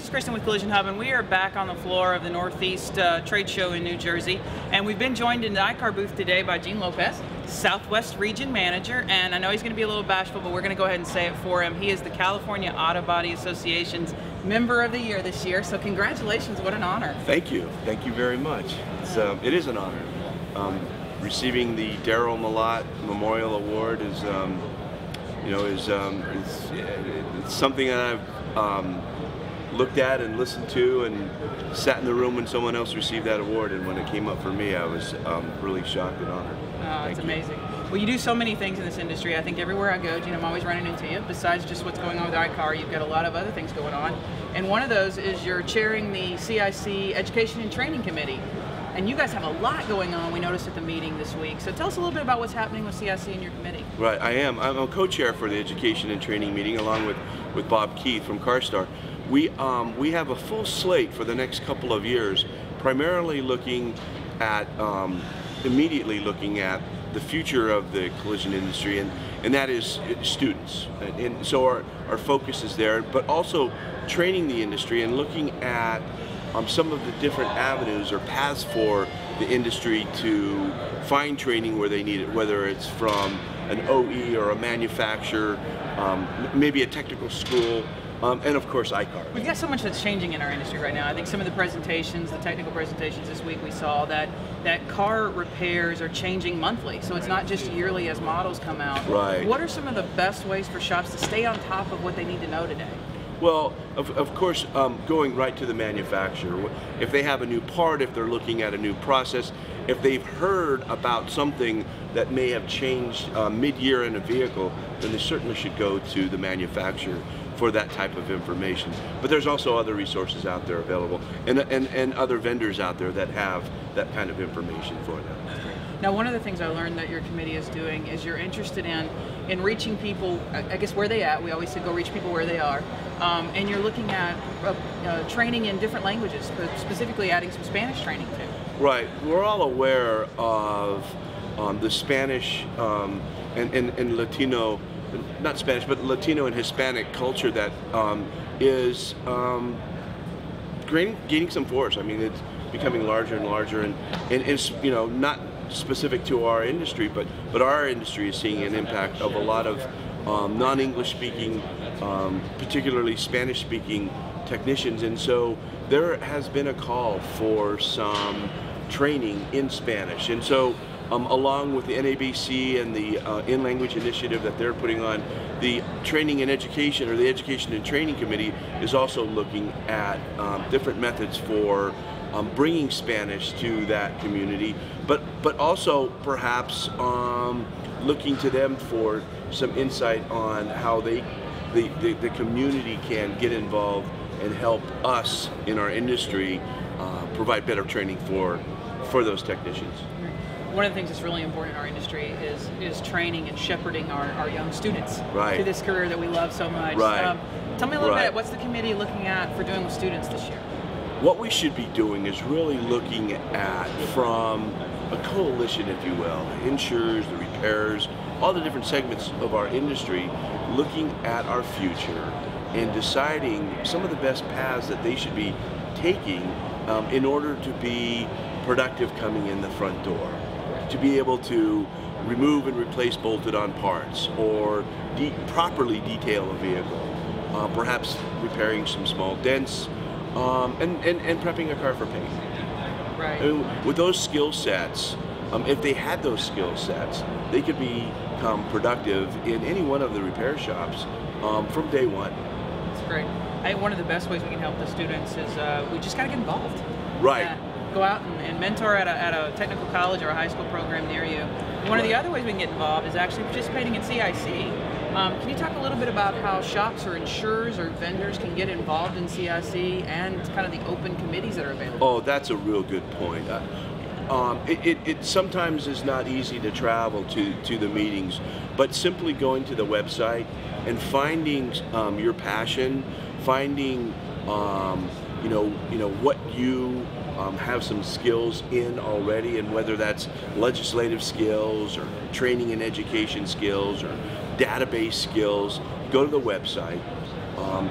is Kristen with Collision Hub, and we are back on the floor of the Northeast Trade Show in New Jersey. And we've been joined in the iCar booth today by Gene Lopez, Southwest Region Manager. And I know he's going to be a little bashful, but we're going to go ahead and say it for him. He is the California Auto Body Association's Member of the Year this year. So congratulations, what an honor. Thank you very much. It is an honor. Receiving the Darryl Malott Memorial Award is, it's something that I've looked at and listened to and sat in the room when someone else received that award, and when it came up for me, I was really shocked and honored. Oh, it's amazing. Well, you do so many things in this industry. I think everywhere I go, Gene, I'm always running into you. Besides just what's going on with iCar, you've got a lot of other things going on. And one of those is you're chairing the CIC Education and Training Committee. And you guys have a lot going on, we noticed at the meeting this week. So tell us a little bit about what's happening with CIC and your committee. Right, I'm a co-chair for the Education and Training meeting, along with Bob Keith from CarStar. We have a full slate for the next couple of years, primarily looking at, immediately looking at the future of the collision industry, and that is students. And so our focus is there, but also training the industry and looking at some of the different avenues or paths for the industry to find training where they need it, whether it's from an OE or a manufacturer, maybe a technical school, and of course iCar. We've got so much that's changing in our industry right now. I think some of the presentations, the technical presentations this week, we saw that car repairs are changing monthly. So it's not just yearly as models come out. Right. What are some of the best ways for shops to stay on top of what they need to know today? Well, of course, going right to the manufacturer. If they have a new part, if they're looking at a new process, if they've heard about something that may have changed mid-year in a vehicle, then they certainly should go to the manufacturer for that type of information. But there's also other resources out there available, and other vendors out there that have that kind of information for them. Now, one of the things I learned that your committee is doing is you're interested in reaching people, I guess, where they at. We always say go reach people where they are. And you're looking at training in different languages, but specifically adding some Spanish training too. Right. We're all aware of the Spanish and Latino, not Spanish, but Latino and Hispanic culture that is gaining some force. I mean, it's becoming larger and larger, and it's, not specific to our industry, but our industry is seeing an impact of a lot of non-English speaking, particularly Spanish speaking technicians, and so there has been a call for some training in Spanish, and so along with the NABC and the in-language initiative that they're putting on, the Training and Education, or the Education and Training Committee, is also looking at different methods for bringing Spanish to that community, but also perhaps looking to them for some insight on how the community can get involved and help us in our industry provide better training for those technicians. One of the things that's really important in our industry is training and shepherding our young students through this career that we love so much. Tell me a little bit, what's the committee looking at for doing with students this year? What we should be doing is really looking at, from a coalition, if you will, the insurers, the repairers, all the different segments of our industry, looking at our future and deciding some of the best paths that they should be taking in order to be productive coming in the front door, to be able to remove and replace bolted on parts, or properly detail a vehicle, perhaps repairing some small dents, and prepping a car for paint. Right. I mean, with those skill sets, if they had those skill sets, they could become productive in any one of the repair shops from day one. That's great. I think one of the best ways we can help the students is we just got to get involved. Right. Go out and mentor at a technical college or a high school program near you. One of the other ways we can get involved is actually participating in CIC. Can you talk a little bit about how shops or insurers or vendors can get involved in CIC and kind of the open committees that are available? Oh, that's a real good point. It sometimes is not easy to travel to the meetings, but simply going to the website and finding your passion, finding what you have some skills in already, and whether that's legislative skills or training and education skills or database skills, go to the website,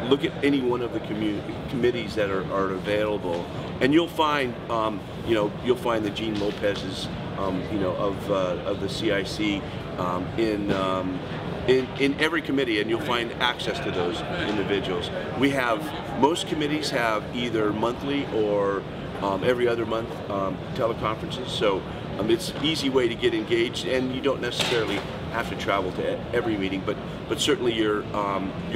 look at any one of the committees that are available, and you'll find, you'll find the Gene Lopez's, of the CIC in every committee, and you'll find access to those individuals. Most committees have either monthly or every other month teleconferences, so it's an easy way to get engaged, and you don't necessarily have to travel to every meeting, but certainly your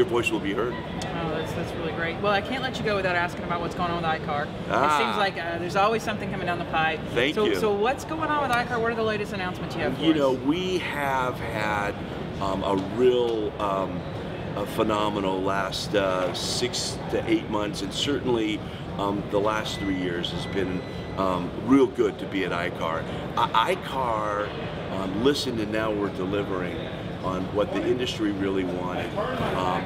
voice will be heard. Oh, that's really great. Well, I can't let you go without asking about what's going on with ICAR. It seems like there's always something coming down the pipe. Thank you. So what's going on with ICAR? What are the latest announcements you have for us? We have had a real phenomenal last 6 to 8 months, and certainly the last 3 years has been real good to be at ICAR. ICAR listened, and now we're delivering on what the industry really wanted.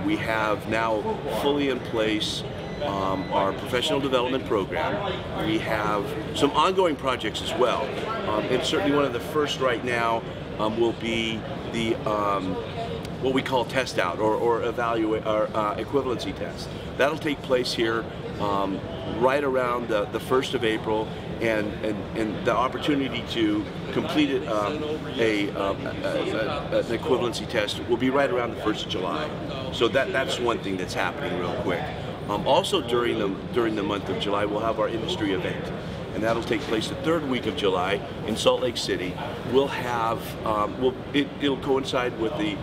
We have now fully in place our professional development program. We have some ongoing projects as well, and certainly one of the first right now will be the what we call test out or evaluate our equivalency test. That'll take place here right around the 1st of April, and the opportunity to complete an equivalency test will be right around the 1st of July. So that's one thing that's happening real quick. Also during the month of July, we'll have our industry event, and that'll take place the 3rd week of July in Salt Lake City. We'll have it'll coincide with the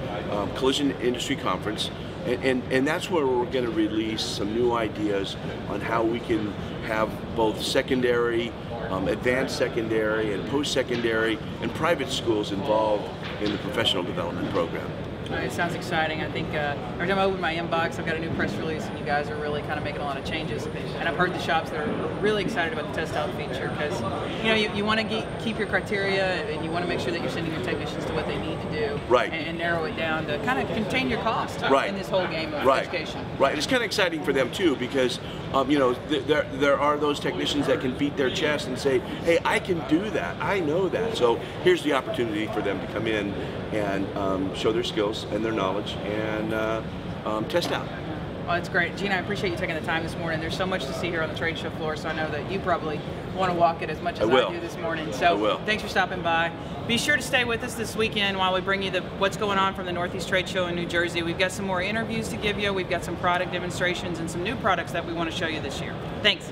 Collision Industry Conference, and that's where we're going to release some new ideas on how we can have both secondary, advanced secondary, and post-secondary, and private schools involved in the professional development program. It sounds exciting. I think every time I open my inbox, I've got a new press release, and you guys are really kind of making a lot of changes. And I've heard the shops that are really excited about the test out feature, because you want to keep your criteria, and you want to make sure that you're sending your technicians to what they need to do, right, and narrow it down to kind of contain your costs right in this whole game of right education. Right. It's kind of exciting for them too, because there are those technicians that can beat their chest and say, hey, I can do that, I know that. So here's the opportunity for them to come in and show their skills and their knowledge and test out. Well, that's great. Gene, I appreciate you taking the time this morning. There's so much to see here on the trade show floor, so I know that you probably want to walk it as much as I do this morning. So thanks for stopping by. Be sure to stay with us this weekend while we bring you what's going on from the Northeast Trade Show in New Jersey. We've got some more interviews to give you. We've got some product demonstrations and some new products that we want to show you this year. Thanks.